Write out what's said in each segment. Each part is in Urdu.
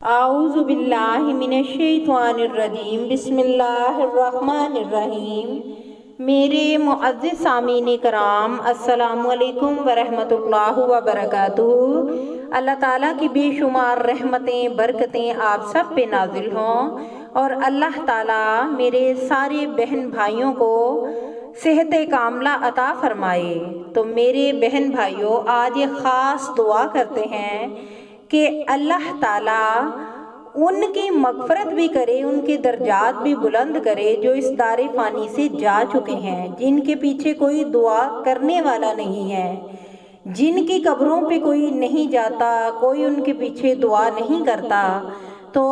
اعوذ باللہ من الشیطان الرجیم، بسم اللہ الرحمن الرحیم۔ میرے معزز سامعین کرام، السلام علیکم ورحمۃ اللہ وبرکاتہ۔ اللہ تعالیٰ کی بے شمار رحمتیں برکتیں آپ سب پہ نازل ہوں، اور اللہ تعالیٰ میرے سارے بہن بھائیوں کو صحت کاملہ عطا فرمائے۔ تو میرے بہن بھائیوں، آج ایک خاص دعا کرتے ہیں کہ اللہ تعالیٰ ان کی مغفرت بھی کرے، ان کے درجات بھی بلند کرے جو اس دار فانی سے جا چکے ہیں، جن کے پیچھے کوئی دعا کرنے والا نہیں ہے، جن کی قبروں پہ کوئی نہیں جاتا، کوئی ان کے پیچھے دعا نہیں کرتا۔ تو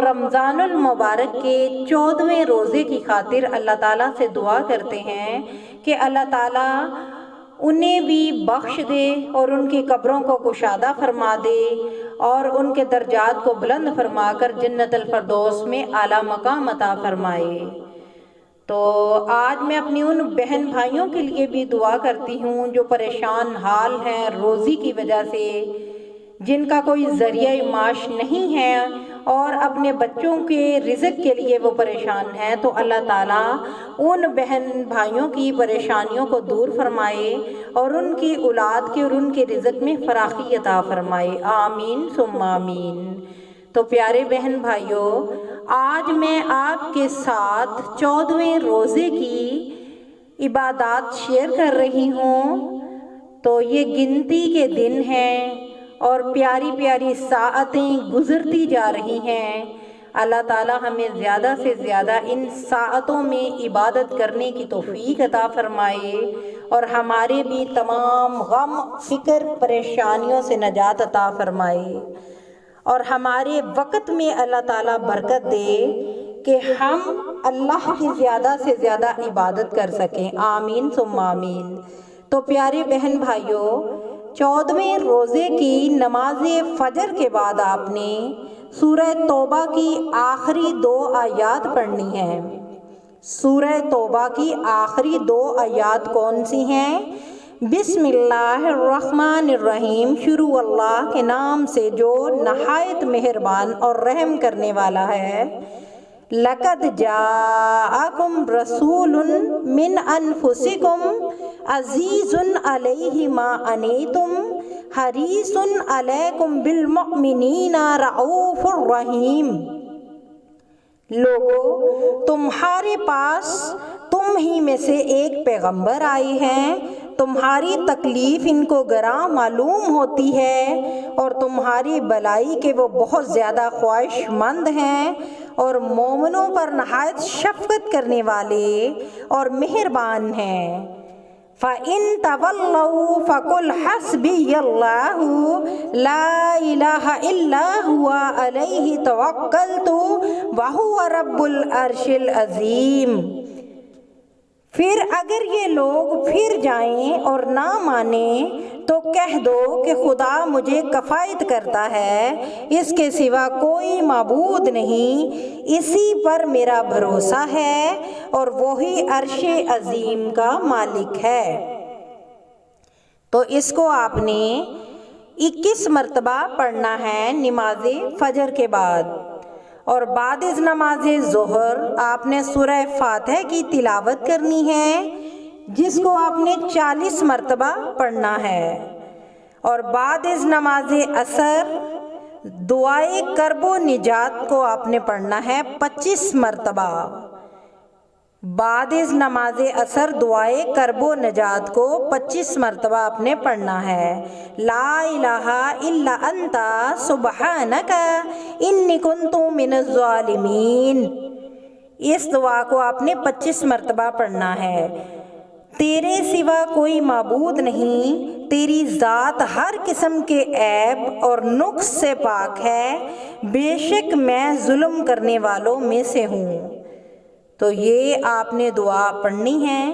رمضان المبارک کے 14ویں روزے کی خاطر اللہ تعالیٰ سے دعا کرتے ہیں کہ اللہ تعالیٰ انہیں بھی بخش دے اور ان کی قبروں کو کشادہ فرما دے اور ان کے درجات کو بلند فرما کر جنت الفردوس میں اعلیٰ مقام عطا فرمائے۔ تو آج میں اپنی ان بہن بھائیوں کے لیے بھی دعا کرتی ہوں جو پریشان حال ہیں روزی کی وجہ سے، جن کا کوئی ذریعہ معاش نہیں ہے اور اپنے بچوں کے رزق کے لیے وہ پریشان ہیں۔ تو اللہ تعالیٰ ان بہن بھائیوں کی پریشانیوں کو دور فرمائے اور ان کی اولاد کے اور ان کے رزق میں فراخی عطا فرمائے، آمین ثم آمین۔ تو پیارے بہن بھائیوں، آج میں آپ کے ساتھ 14ویں روزے کی عبادات شیئر کر رہی ہوں۔ تو یہ گنتی کے دن ہیں اور پیاری پیاری ساعتیں گزرتی جا رہی ہیں۔ اللہ تعالیٰ ہمیں زیادہ سے زیادہ ان ساعتوں میں عبادت کرنے کی توفیق عطا فرمائے اور ہمارے بھی تمام غم فکر پریشانیوں سے نجات عطا فرمائے، اور ہمارے وقت میں اللہ تعالیٰ برکت دے کہ ہم اللہ کی زیادہ سے زیادہ عبادت کر سکیں، آمین ثم آمین۔ تو پیارے بہن بھائیوں، 14ویں روزے کی نماز فجر کے بعد آپ نے سورہ توبہ کی آخری 2 آیات پڑھنی ہیں۔ سورہ توبہ کی آخری 2 آیات کون سی ہیں؟ بسم اللہ الرحمن الرحیم، شروع اللہ کے نام سے جو نہایت مہربان اور رحم کرنے والا ہے۔ لَقَدْ جَاءَكُمْ رَسُولٌ مِّنْ أَنفُسِكُمْ عَزِيزٌ عَلَيْهِ مَا عَنِيتُمْ حَرِيصٌ عَلَيْكُمْ بِالْمُؤْمِنِينَ رَءُوفٌ رَحِيمٌ۔ لوگو، تمہارے پاس تم ہی میں سے ایک پیغمبر آئے ہیں، تمہاری تکلیف ان کو گراں معلوم ہوتی ہے اور تمہاری بلائی کے وہ بہت زیادہ خواہش مند ہیں اور مومنوں پر نہایت شفقت کرنے والے اور مہربان ہیں۔ فَإِن تَوَلَّوْا فَقُلْ حَسْبِيَ اللَّهُ لَا إِلَٰهَ إِلَّا هُوَ عَلَيْهِ تَوَكَّلْتُ وَهُوَ رَبُّ الْعَرْشِ الْعَظِيمِ۔ پھر اگر یہ لوگ پھر جائیں اور نہ مانیں تو کہہ دو کہ خدا مجھے کفایت کرتا ہے، اس کے سوا کوئی معبود نہیں، اسی پر میرا بھروسہ ہے اور وہی عرش عظیم کا مالک ہے۔ تو اس کو آپ نے 21 مرتبہ پڑھنا ہے نماز فجر کے بعد، اور بعد از نماز ظہر آپ نے سورہ فاتحہ کی تلاوت کرنی ہے، جس کو آپ نے 40 مرتبہ پڑھنا ہے، اور بعد از نماز عصر دعائے کرب و نجات کو آپ نے پڑھنا ہے 25 مرتبہ۔ بعد از نماز عصر دعائے کرب و نجات کو 25 مرتبہ آپ نے پڑھنا ہے۔ لا الہ الا انت سبحانک انی کنت من الظالمین، اس دعا کو آپ نے 25 مرتبہ پڑھنا ہے۔ تیرے سوا کوئی معبود نہیں، تیری ذات ہر قسم کے عیب اور نقص سے پاک ہے، بے شک میں ظلم کرنے والوں میں سے ہوں۔ تو یہ آپ نے دعا پڑھنی ہے،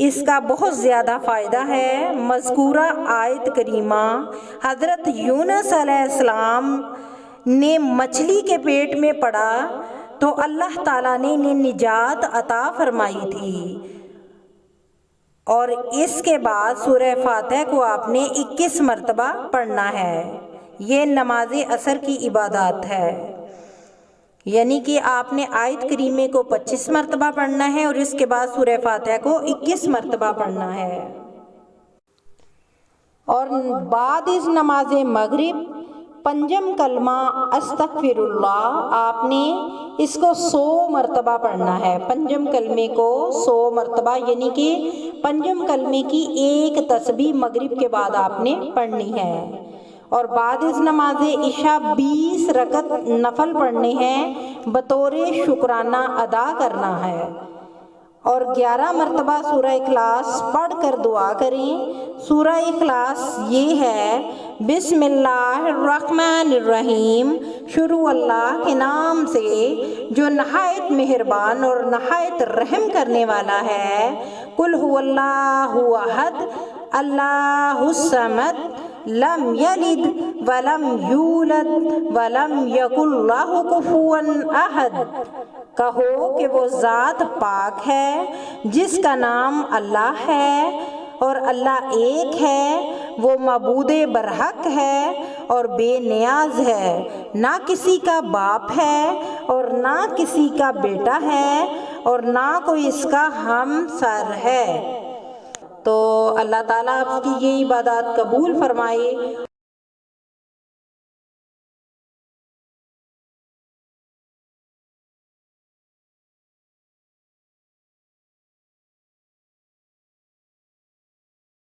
اس کا بہت زیادہ فائدہ ہے۔ مذکورہ آیت کریمہ حضرت یونس علیہ السلام نے مچھلی کے پیٹ میں پڑا تو اللہ تعالیٰ نے انہیں نجات عطا فرمائی تھی، اور اس کے بعد سورہ فاتحہ کو آپ نے 21 مرتبہ پڑھنا ہے۔ یہ نماز عصر کی عبادات ہے، یعنی کہ آپ نے آیت کریمے کو 25 مرتبہ پڑھنا ہے اور اس کے بعد سورہ فاتحہ کو 21 مرتبہ پڑھنا ہے۔ اور بعد از نماز مغرب پنجم کلمہ استغفر اللہ آپ نے اس کو 100 مرتبہ پڑھنا ہے۔ پنجم کلمے کو 100 مرتبہ، یعنی کہ پنجم کلمے کی ایک تسبیح مغرب کے بعد آپ نے پڑھنی ہے۔ اور بعد از نماز عشاء 20 رکعت نفل پڑھنے ہیں، بطور شکرانہ ادا کرنا ہے۔ اور 11 مرتبہ سورہ اخلاص پڑھ کر دعا کریں۔ سورہ اخلاص یہ ہے: بسم اللہ الرحمن الرحیم، شروع اللہ کے نام سے جو نہایت مہربان اور نہایت رحم کرنے والا ہے۔ قل هو اللہ احد اللہ الصمد لم یلد ولم یولد ولم یکن لہ کفوا احد۔ کہو کہ وہ ذات پاک ہے جس کا نام اللہ ہے اور اللہ ایک ہے، وہ معبود برحق ہے اور بے نیاز ہے، نہ کسی کا باپ ہے اور نہ کسی کا بیٹا ہے اور نہ کوئی اس کا ہمسر ہے۔ تو اللہ تعالیٰ آپ کی یہ عبادات قبول فرمائے۔